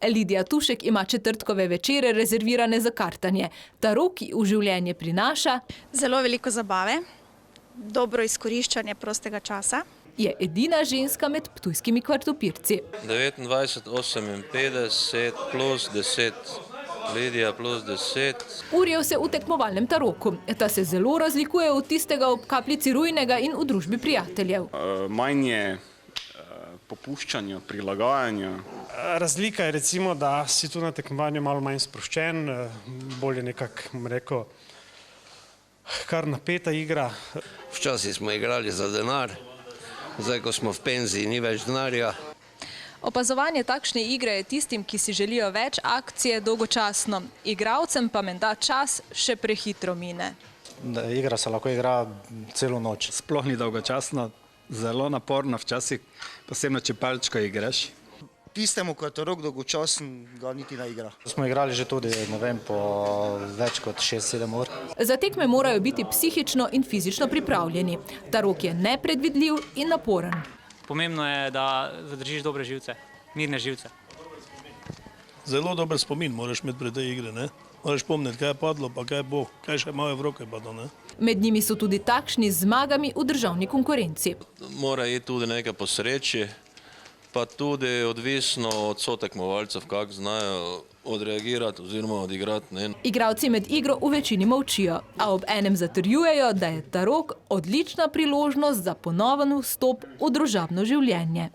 Lidija Tušek ima četrtkove večere rezervirane za kartanje. Tarok v življenje prinaša Zelo veliko zabave, dobro izkoriščanje prostega časa. Je edina ženska med ptujskimi kvartopirci. 29, 58 plus 10, Lidija plus 10. Urjev se v tekmovalnem taroku. Ta se zelo razlikuje od tistega ob kapljici rujnega in v družbi prijateljev. Manj je popuščanja, prilagajanja. Razlika je recimo, da si tu na tekmovanju malo manj sproščen, bolje nekako, bom rekel, kar napeta igra. Včasih smo igrali za denar, zdaj, ko smo v penziji, ni več denarja. Opazovanje takšne igre je tistim, ki si želijo več akcije, dolgočasno. Igralcem pa menda čas še prehitro mine. Igra se lahko igra celo noč. Sploh ni dolgočasno, zelo naporno včasih, posebno če palčko igraš. Tistemu, ko je tarok dolgočasen, ga niti ne igra. Smo igrali že tudi, ne vem, po več kot 6-7 ur. Za tekme morajo biti psihično in fizično pripravljeni. Tarok je nepredvidljiv in naporen. Pomembno je, da zadržiš dobre živce, mirne živce. Zelo dober spomin moraš imeti pred te igre, ne? Moraš pomniti, kaj je padlo, pa kaj bo, kaj še imajo v roke padlo, ne? Med njimi so tudi takšni z zmagami v državni konkurenci. Mora iti tudi nekaj po sreči, pa tudi odvisno od sotekmovalcev, kako znajo odreagirati oziroma odigrati. Ne? Igralci med igro v večini molčijo, a ob enem zatrjujejo, da je tarok odlična priložnost za ponoven vstop v družabno življenje.